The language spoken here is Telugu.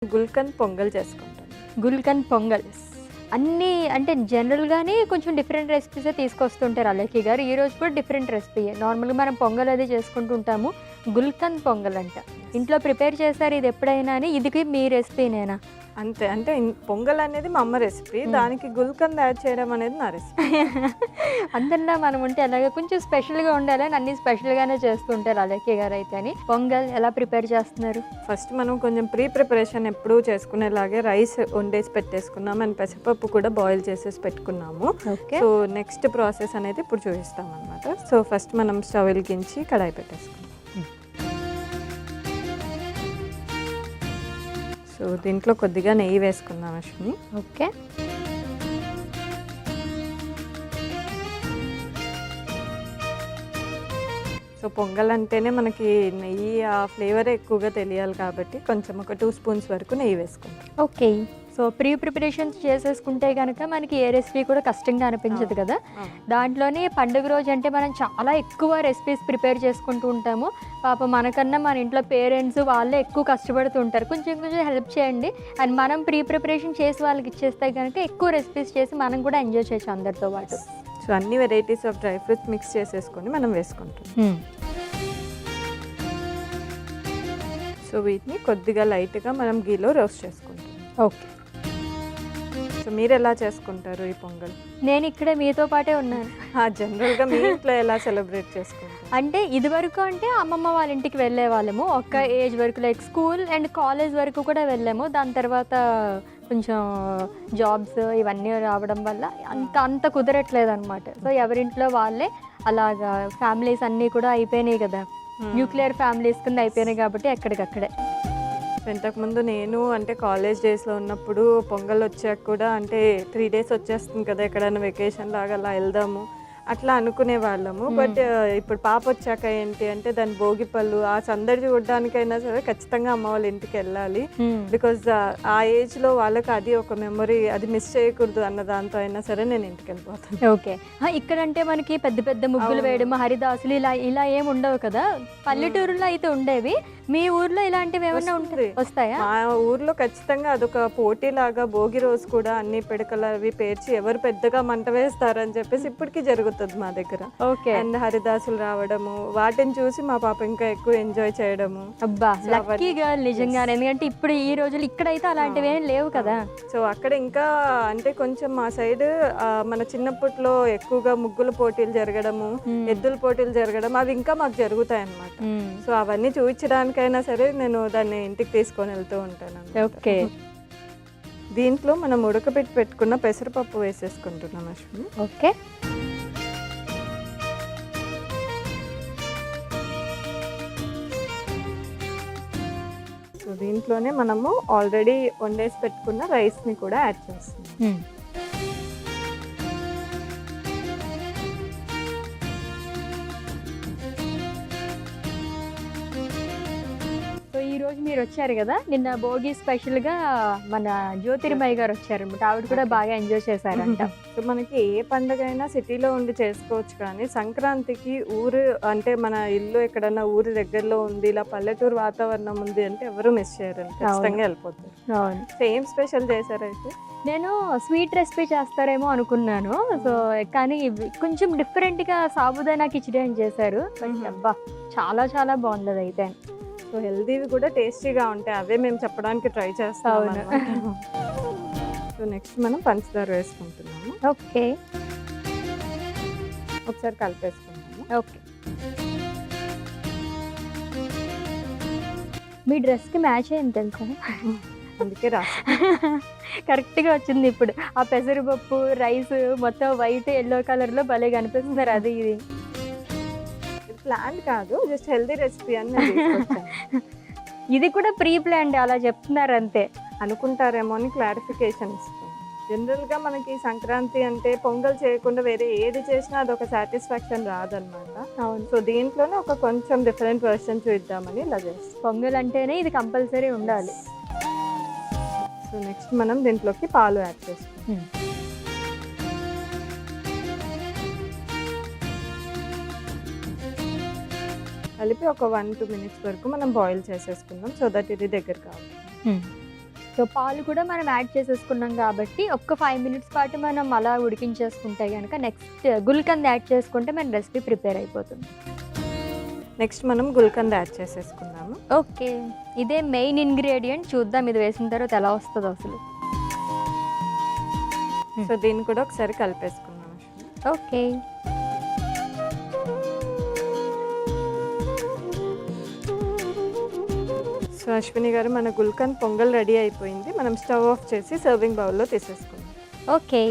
గుల్కన్ పొంగల్ చేసుకుంటాను. గుల్కన్ పొంగల్ అన్నీ అంటే జనరల్‌గానే కొంచెం డిఫరెంట్ రెసిపీసే తీసుకొస్తుంటారు అలెక్కి గారు. ఈరోజు కూడా డిఫరెంట్ రెసిపీయే. నార్మల్‌గా మనం పొంగల్ అది చేసుకుంటూ ఉంటాము. గుల్కన్ పొంగల్ అంట. ఇంట్లో ప్రిపేర్ చేశారు ఇది ఎప్పుడైనా అని? ఇది మీ రెసిపీనేనా? అంతే. అంటే పొంగల్ అనేది మా అమ్మ రెసిపీ. దానికి గుల్కంద్ యాడ్ చేయడం అనేది నా రెసిపీ. అందరిలా మనం ఉంటే అలాగే కొంచెం స్పెషల్‌గా ఉండాలని అన్నీ స్పెషల్‌గానే చేస్తుంటారు అలెక్కి గారు అయితే అని. పొంగల్ ఎలా ప్రిపేర్ చేస్తున్నారు? ఫస్ట్ మనం కొంచెం ప్రిపరేషన్ ఎప్పుడూ చేసుకునేలాగే రైస్ వండేసి పెట్టేసుకున్నాము అండ్ పెసరపప్పు కూడా బాయిల్ చేసేసి పెట్టుకున్నాము. ఓకే. సో నెక్స్ట్ ప్రాసెస్ అనేది ఇప్పుడు చూపిస్తాం అనమాట. సో ఫస్ట్ మనం స్టవ్ వెలిగించి కడాయి పెట్టేసుకుందాం. సో దీంట్లో కొద్దిగా నెయ్యి వేసుకుందాం అశ్విని. ఓకే. సో పొంగల్ అంటేనే మనకి నెయ్యి ఆ ఫ్లేవరే ఎక్కువగా తెలియాలి కాబట్టి కొంచెం ఒక 2 స్పూన్స్ వరకు నెయ్యి వేసుకుంటాం. ఓకే. సో ప్రిపరేషన్స్ చేసేసుకుంటే కనుక మనకి ఏ రెసిపీ కూడా కష్టంగా అనిపించదు కదా. దాంట్లోనే పండుగ రోజు అంటే మనం చాలా ఎక్కువ రెసిపీస్ ప్రిపేర్ చేసుకుంటూ ఉంటాము. పాపం మనకన్నా మన ఇంట్లో పేరెంట్స్ వాళ్ళే ఎక్కువ కష్టపడుతూ ఉంటారు. కొంచెం కొంచెం హెల్ప్ చేయండి అండ్ మనం ప్రిపరేషన్ చేసి వాళ్ళకి ఇచ్చేస్తే కనుక ఎక్కువ రెసిపీస్ చేసి మనం కూడా ఎంజాయ్ చేయొచ్చు అందరితో పాటు. సో అన్ని varieties of dry fruits mix చేసేసుకొని మనం వేసుకుంటాం. సో వీటిని కొద్దిగా లైట్గా మనం గీలో రోస్ట్ చేసుకుంటాం. ఓకే. సో మీరు ఎలా చేసుకుంటారు ఈ పొంగల్? నేను ఇక్కడ మీతో పాటే ఉన్నాను. జనరల్గా మీ ఇంట్లో ఎలా సెలబ్రేట్ చేసుకుంటారు? అంటే ఇదివరకు అంటే అమ్మమ్మ వాళ్ళ ఇంటికి వెళ్ళే వాళ్ళము ఒక ఏజ్ వరకు, లైక్ స్కూల్ అండ్ కాలేజ్ వరకు కూడా వెళ్ళాము. దాని తర్వాత కొంచెం జాబ్స్ ఇవన్నీ రావడం వల్ల అంత కుదరట్లేదు అనమాట. సో ఎవరింట్లో వాళ్ళే అలాగా ఫ్యామిలీస్ అన్నీ కూడా అయిపోయినాయి కదా, న్యూక్లియర్ ఫ్యామిలీస్ కింద అయిపోయినాయి కాబట్టి ఎక్కడికక్కడే. ఇంతకుముందు నేను అంటే కాలేజ్ డేస్లో ఉన్నప్పుడు పొంగల్ వచ్చాక కూడా అంటే 3 days వచ్చేస్తుంది కదా, ఎక్కడైనా వెకేషన్ లాగా అలా వెళ్దాము అట్లా అనుకునే వాళ్ళము. బట్ ఇప్పుడు పాప వచ్చాక ఏంటి అంటే దాని భోగి పళ్ళు ఆ సందడి చూడడానికైనా సరే ఖచ్చితంగా అమ్మ వాళ్ళ ఇంటికి వెళ్ళాలి. బికాజ్ ఆ ఏజ్లో వాళ్ళకి అది ఒక మెమొరీ, అది మిస్ చేయకూడదు అన్న దాంతో అయినా సరే నేను ఇంటికి వెళ్ళిపోతాను. ఓకే. ఇక్కడంటే మనకి పెద్ద పెద్ద ముగ్గులు వేయడం, హరిదాసులు ఇలా ఏమి ఉండవు కదా. పల్లెటూరులో అయితే ఉండేవి. మీ ఊర్లో ఇలాంటివి ఏమైనా వస్తాయా? మా ఊర్లో ఖచ్చితంగా అదొక పోటీ లాగా భోగి రోజు కూడా అన్ని పిడకలు అవి పేర్చి ఎవరు పెద్దగా మంట వేస్తారని చెప్పేసి ఇప్పటికీ జరుగుతుంది మా దగ్గర. ఓకే. అండ్ హరిదాసులు రావడము వాటిని చూసి మా పాప ఇంకా ఎక్కువ ఎంజాయ్ చేయడము. అబ్బా లక్కీ గర్ల్ నిజంగానే. ఎందుకంటే ఇప్పుడు ఈ రోజులు ఇక్కడైతే అలాంటివి ఏం లేవు కదా. సో అక్కడ ఇంకా అంటే కొంచెం మా సైడ్ మన చిన్నప్పట్లో ఎక్కువగా ముగ్గుల పోటీలు జరగడము, ఎద్దుల పోటీలు జరగడం అవి ఇంకా మాకు జరుగుతాయి అన్నమాట. సో అవన్నీ చూపించడానికైనా సరే నేను దాన్ని ఇంటికి తీసుకొని వెళ్తూ ఉంటాను. ఓకే. దీంట్లో మనం ఉడకబెట్టి పెట్టుకున్న పెసరపప్పు వేసేసుకుంటున్నాం అశ్విని. ఓకే. సో దీంట్లోనే మనము ఆల్రెడీ వండేసి పెట్టుకున్న రైస్ని కూడా యాడ్ చేస్తున్నాం. ఈ రోజు మీరు వచ్చారు కదా, నిన్న భోగి స్పెషల్ గా మన జ్యోతిర్మయ్య గారు వచ్చారు అనమాట. ఆవిడ కూడా బాగా ఎంజాయ్ చేశారంట. సో మనకి ఏ పండుగ అయినా సిటీలో ఉండి చేసుకోవచ్చు, కానీ సంక్రాంతికి ఊరు అంటే మన ఇల్లు ఎక్కడన్నా ఊరి దగ్గరలో ఉంది, ఇలా పల్లెటూరు వాతావరణం ఉంది అంటే ఎవరు మిస్ చేయరు, ఖచ్చితంగా వెళ్ళిపోతారు. అవును. సేమ్ స్పెషల్ చేశారైతే నేను స్వీట్ రెసిపీ చేస్తారేమో అనుకున్నాను. సో కానీ కొంచెం డిఫరెంట్గా సాబుదానా కిచిడి అని చేశారు. అబ్బా చాలా చాలా బాగుంది అయితే. సో హెల్దీవి కూడా టేస్టీగా ఉంటాయి, అవే మేము చెప్పడానికి ట్రై చేస్తాము. సో నెక్స్ట్ మనం పంచదార వేసుకుంటున్నాము. ఓకే. ఒకసారి కలిపేసుకుంటాము. ఓకే. మీ డ్రెస్కి మ్యాచ్ అయింది తెలుసా, అందుకే రాసి కరెక్ట్గా వచ్చింది. ఇప్పుడు ఆ పెసరపప్పు రైస్ మొత్తం వైట్ ఎల్లో కలర్లో భలే కనిపిస్తున్నారు. అది ఇది ప్లాన్ కాదు, జస్ట్ హెల్దీ రెసిపీ అని ఇది కూడా ప్రీ ప్లాన్డ్ అలా చెప్తున్నారు అంతే అనుకుంటారేమో అని క్లారిఫికేషన్ ఇస్తాం. జనరల్గా మనకి సంక్రాంతి అంటే పొంగల్ చేయకుండా వేరే ఏది చేసినా అదొక సాటిస్ఫాక్షన్ రాదనమాట. అవును. సో దీంట్లోనే ఒక కొంచెం డిఫరెంట్ వర్షన్ చూద్దామని ఇలా చేస్తాం. పొంగల్ అంటేనే ఇది కంపల్సరీ ఉండాలి. సో నెక్స్ట్ మనం దీంట్లోకి పాలు యాడ్ చేసుకుంటాం. కలిపి ఒక 1-2 minutes వరకు మనం బాయిల్ చేసేసుకుందాం, సో దట్ ఇది దగ్గర కావాలి. సో పాలు కూడా మనం యాడ్ చేసేసుకున్నాం కాబట్టి ఒక్క 5 మినిట్స్ పాటు మనం అలా ఉడికించేసుకుంటే కనుక నెక్స్ట్ గుల్కంద్ యాడ్ చేసుకుంటే మన రెసిపీ ప్రిపేర్ అయిపోతుంది. నెక్స్ట్ మనం గుల్కంద్ యాడ్ చేసేసుకుందాము. ఓకే, ఇదే మెయిన్ ఇంగ్రీడియంట్. చూద్దాం ఇది వేసిన తర్వాత ఎలా వస్తుందో అసలు. సో దీన్ని కూడా ఒకసారి కలిపేసుకుందాం. ఓకే, సో అశ్విని గారు, మన గుల్కంద్ పొంగల్ రెడీ అయిపోయింది. మనం స్టవ్ ఆఫ్ చేసి సర్వింగ్ బౌల్లో తీసేసుకుందాం. ఓకే.